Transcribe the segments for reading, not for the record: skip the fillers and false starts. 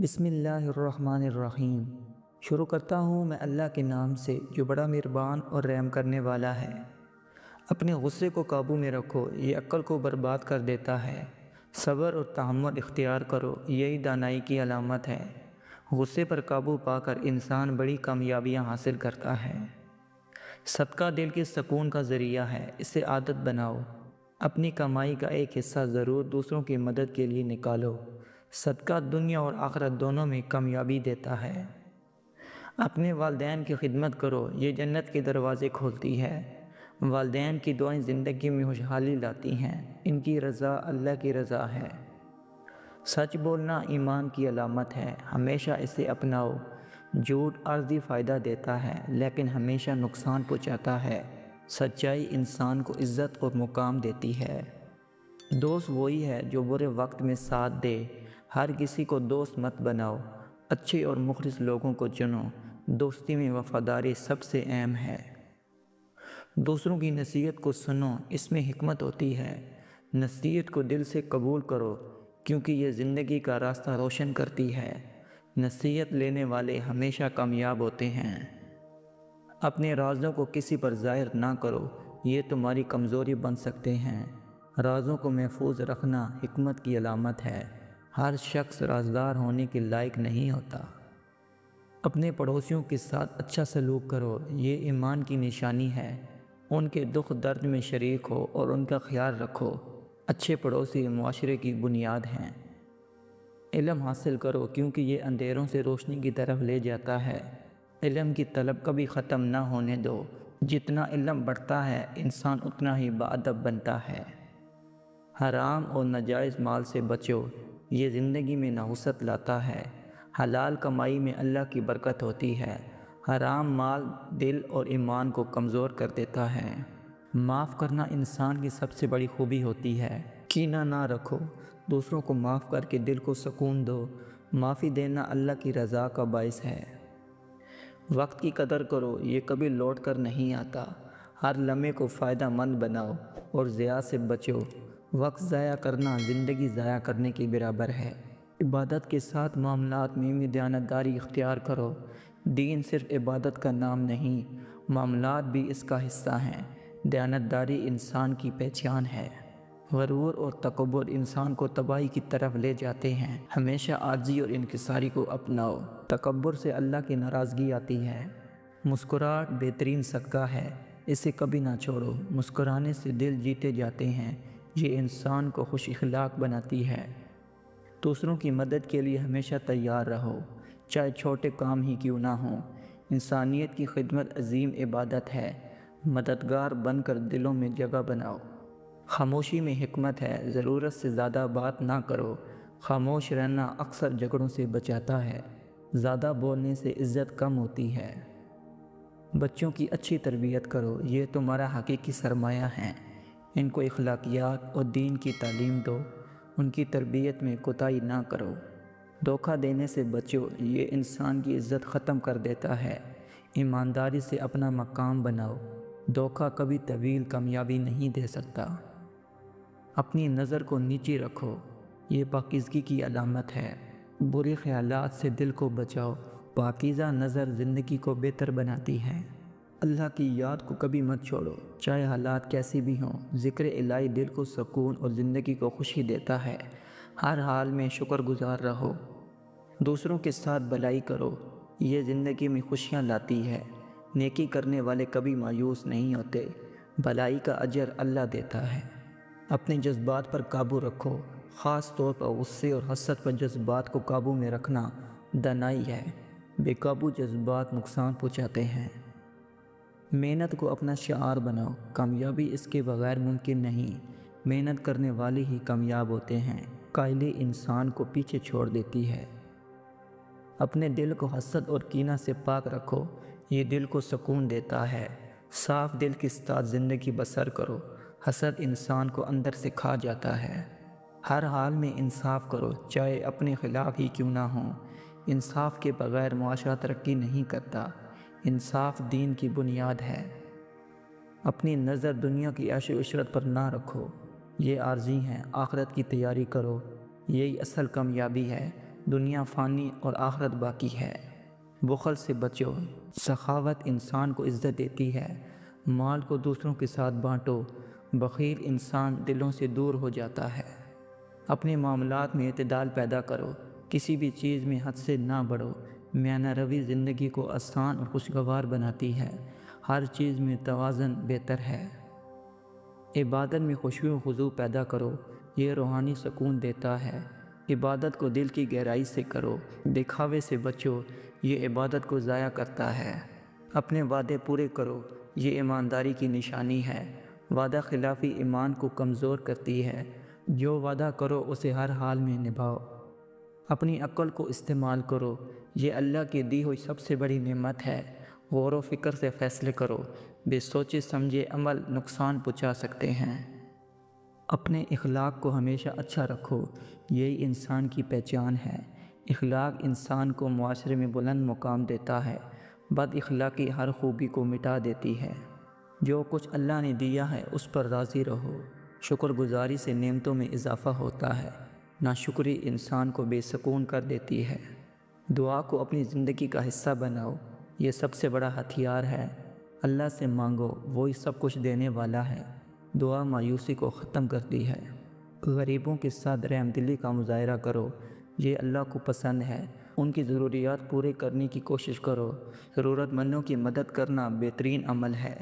بسم اللہ الرحمن الرحیم۔ شروع کرتا ہوں میں اللہ کے نام سے جو بڑا مہربان اور رحم کرنے والا ہے۔ اپنے غصے کو قابو میں رکھو، یہ عقل کو برباد کر دیتا ہے۔ صبر اور تحمل اختیار کرو، یہی دانائی کی علامت ہے۔ غصے پر قابو پا کر انسان بڑی کامیابیاں حاصل کرتا ہے۔ صدقہ دل کے سکون کا ذریعہ ہے، اسے عادت بناؤ۔ اپنی کمائی کا ایک حصہ ضرور دوسروں کی مدد کے لیے نکالو۔ صدقہ دنیا اور آخرت دونوں میں کامیابی دیتا ہے۔ اپنے والدین کی خدمت کرو، یہ جنت کے دروازے کھولتی ہے۔ والدین کی دعائیں زندگی میں خوشحالی لاتی ہیں، ان کی رضا اللہ کی رضا ہے۔ سچ بولنا ایمان کی علامت ہے، ہمیشہ اسے اپناؤ۔ جھوٹ عارضی فائدہ دیتا ہے لیکن ہمیشہ نقصان پہنچاتا ہے۔ سچائی انسان کو عزت اور مقام دیتی ہے۔ دوست وہی ہے جو برے وقت میں ساتھ دے، ہر کسی کو دوست مت بناؤ، اچھے اور مخلص لوگوں کو چنو۔ دوستی میں وفاداری سب سے اہم ہے۔ دوسروں کی نصیحت کو سنو، اس میں حکمت ہوتی ہے۔ نصیحت کو دل سے قبول کرو کیونکہ یہ زندگی کا راستہ روشن کرتی ہے۔ نصیحت لینے والے ہمیشہ کامیاب ہوتے ہیں۔ اپنے رازوں کو کسی پر ظاہر نہ کرو، یہ تمہاری کمزوری بن سکتے ہیں۔ رازوں کو محفوظ رکھنا حکمت کی علامت ہے۔ ہر شخص رازدار ہونے کے لائق نہیں ہوتا۔ اپنے پڑوسیوں کے ساتھ اچھا سلوک کرو، یہ ایمان کی نشانی ہے۔ ان کے دکھ درد میں شریک ہو اور ان کا خیال رکھو۔ اچھے پڑوسی معاشرے کی بنیاد ہیں۔ علم حاصل کرو کیونکہ یہ اندھیروں سے روشنی کی طرف لے جاتا ہے۔ علم کی طلب کبھی ختم نہ ہونے دو۔ جتنا علم بڑھتا ہے انسان اتنا ہی باادب بنتا ہے۔ حرام اور ناجائز مال سے بچو، یہ زندگی میں نحوست لاتا ہے۔ حلال کمائی میں اللہ کی برکت ہوتی ہے۔ حرام مال دل اور ایمان کو کمزور کر دیتا ہے۔ معاف کرنا انسان کی سب سے بڑی خوبی ہوتی ہے۔ کینہ نہ رکھو، دوسروں کو معاف کر کے دل کو سکون دو۔ معافی دینا اللہ کی رضا کا باعث ہے۔ وقت کی قدر کرو، یہ کبھی لوٹ کر نہیں آتا۔ ہر لمحے کو فائدہ مند بناؤ اور ضیاع سے بچو۔ وقت ضائع کرنا زندگی ضائع کرنے کے برابر ہے۔ عبادت کے ساتھ معاملات میں بھی دیانتداری اختیار کرو۔ دین صرف عبادت کا نام نہیں، معاملات بھی اس کا حصہ ہیں۔ دیانتداری انسان کی پہچان ہے۔ غرور اور تکبر انسان کو تباہی کی طرف لے جاتے ہیں۔ ہمیشہ عاجزی اور انکساری کو اپناؤ۔ تکبر سے اللہ کی ناراضگی آتی ہے۔ مسکراہٹ بہترین صدقہ ہے، اسے کبھی نہ چھوڑو۔ مسکرانے سے دل جیتے جاتے ہیں، یہ انسان کو خوش اخلاق بناتی ہے۔ دوسروں کی مدد کے لیے ہمیشہ تیار رہو، چاہے چھوٹے کام ہی کیوں نہ ہوں۔ انسانیت کی خدمت عظیم عبادت ہے۔ مددگار بن کر دلوں میں جگہ بناؤ۔ خاموشی میں حکمت ہے، ضرورت سے زیادہ بات نہ کرو۔ خاموش رہنا اکثر جھگڑوں سے بچاتا ہے۔ زیادہ بولنے سے عزت کم ہوتی ہے۔ بچوں کی اچھی تربیت کرو، یہ تمہارا حقیقی سرمایہ ہے۔ ان کو اخلاقیات اور دین کی تعلیم دو، ان کی تربیت میں کوتاہی نہ کرو۔ دھوکہ دینے سے بچو، یہ انسان کی عزت ختم کر دیتا ہے۔ ایمانداری سے اپنا مقام بناؤ، دھوکہ کبھی طویل کامیابی نہیں دے سکتا۔ اپنی نظر کو نیچے رکھو، یہ پاکیزگی کی علامت ہے۔ برے خیالات سے دل کو بچاؤ، پاکیزہ نظر زندگی کو بہتر بناتی ہے۔ اللہ کی یاد کو کبھی مت چھوڑو، چاہے حالات کیسی بھی ہوں۔ ذکر الہی دل کو سکون اور زندگی کو خوشی دیتا ہے۔ ہر حال میں شکر گزار رہو۔ دوسروں کے ساتھ بھلائی کرو، یہ زندگی میں خوشیاں لاتی ہے۔ نیکی کرنے والے کبھی مایوس نہیں ہوتے، بھلائی کا اجر اللہ دیتا ہے۔ اپنے جذبات پر قابو رکھو، خاص طور پر غصے اور حسد پر جذبات کو قابو میں رکھنا دانائی ہے۔ بے قابو جذبات نقصان پہنچاتے ہیں۔ محنت کو اپنا شعار بناؤ، کامیابی اس کے بغیر ممکن نہیں۔ محنت کرنے والے ہی کامیاب ہوتے ہیں، کائلی انسان کو پیچھے چھوڑ دیتی ہے۔ اپنے دل کو حسد اور کینہ سے پاک رکھو، یہ دل کو سکون دیتا ہے۔ صاف دل کے ساتھ زندگی بسر کرو، حسد انسان کو اندر سے کھا جاتا ہے۔ ہر حال میں انصاف کرو، چاہے اپنے خلاف ہی کیوں نہ ہوں۔ انصاف کے بغیر معاشرہ ترقی نہیں کرتا۔ انصاف دین کی بنیاد ہے۔ اپنی نظر دنیا کی عیش و عشرت پر نہ رکھو، یہ عارضی ہیں، آخرت کی تیاری کرو، یہی اصل کامیابی ہے۔ دنیا فانی اور آخرت باقی ہے۔ بخل سے بچو، سخاوت انسان کو عزت دیتی ہے۔ مال کو دوسروں کے ساتھ بانٹو، بخیل انسان دلوں سے دور ہو جاتا ہے۔ اپنے معاملات میں اعتدال پیدا کرو، کسی بھی چیز میں حد سے نہ بڑھو۔ میانہ روی زندگی کو آسان اور خوشگوار بناتی ہے۔ ہر چیز میں توازن بہتر ہے۔ عبادت میں خشوع و خضوع پیدا کرو، یہ روحانی سکون دیتا ہے۔ عبادت کو دل کی گہرائی سے کرو، دکھاوے سے بچو، یہ عبادت کو ضائع کرتا ہے۔ اپنے وعدے پورے کرو، یہ ایمانداری کی نشانی ہے۔ وعدہ خلافی ایمان کو کمزور کرتی ہے۔ جو وعدہ کرو اسے ہر حال میں نبھاؤ۔ اپنی عقل کو استعمال کرو، یہ اللہ کی دی ہوئی سب سے بڑی نعمت ہے۔ غور و فکر سے فیصلے کرو، بے سوچے سمجھے عمل نقصان پہنچا سکتے ہیں۔ اپنے اخلاق کو ہمیشہ اچھا رکھو، یہی انسان کی پہچان ہے۔ اخلاق انسان کو معاشرے میں بلند مقام دیتا ہے۔ بد اخلاقی ہر خوبی کو مٹا دیتی ہے۔ جو کچھ اللہ نے دیا ہے اس پر راضی رہو۔ شکر گزاری سے نعمتوں میں اضافہ ہوتا ہے، ناشکری انسان کو بے سکون کر دیتی ہے۔ دعا کو اپنی زندگی کا حصہ بناؤ، یہ سب سے بڑا ہتھیار ہے۔ اللہ سے مانگو، وہی سب کچھ دینے والا ہے۔ دعا مایوسی کو ختم کرتی ہے۔ غریبوں کے ساتھ رحم دلی کا مظاہرہ کرو، یہ اللہ کو پسند ہے۔ ان کی ضروریات پورے کرنے کی کوشش کرو۔ ضرورت مندوں کی مدد کرنا بہترین عمل ہے۔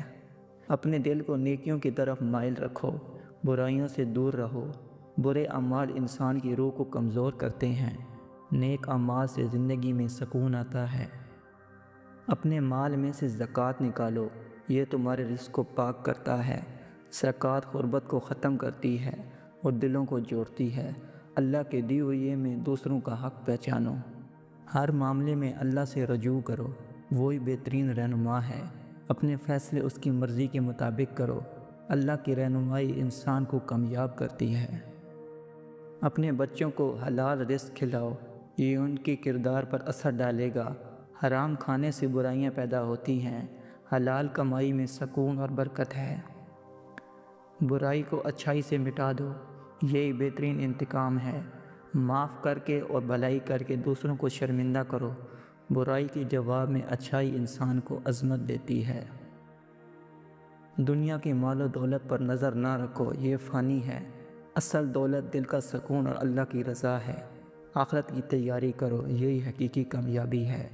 اپنے دل کو نیکیوں کی طرف مائل رکھو، برائیوں سے دور رہو۔ برے اعمال انسان کی روح کو کمزور کرتے ہیں۔ نیک اعمال سے زندگی میں سکون آتا ہے۔ اپنے مال میں سے زکوٰۃ نکالو، یہ تمہارے رزق کو پاک کرتا ہے۔ زکوٰۃ غربت کو ختم کرتی ہے اور دلوں کو جوڑتی ہے۔ اللہ کے دی ہوئے میں دوسروں کا حق پہچانو۔ ہر معاملے میں اللہ سے رجوع کرو، وہی بہترین رہنما ہے۔ اپنے فیصلے اس کی مرضی کے مطابق کرو، اللہ کی رہنمائی انسان کو کامیاب کرتی ہے۔ اپنے بچوں کو حلال رزق کھلاؤ، یہ ان کے کردار پر اثر ڈالے گا۔ حرام کھانے سے برائیاں پیدا ہوتی ہیں، حلال کمائی میں سکون اور برکت ہے۔ برائی کو اچھائی سے مٹا دو، یہی بہترین انتقام ہے۔ معاف کر کے اور بھلائی کر کے دوسروں کو شرمندہ کرو، برائی کے جواب میں اچھائی انسان کو عظمت دیتی ہے۔ دنیا کی مال و دولت پر نظر نہ رکھو، یہ فانی ہے۔ اصل دولت دل کا سکون اور اللہ کی رضا ہے۔ آخرت کی تیاری کرو، یہی حقیقی کامیابی ہے۔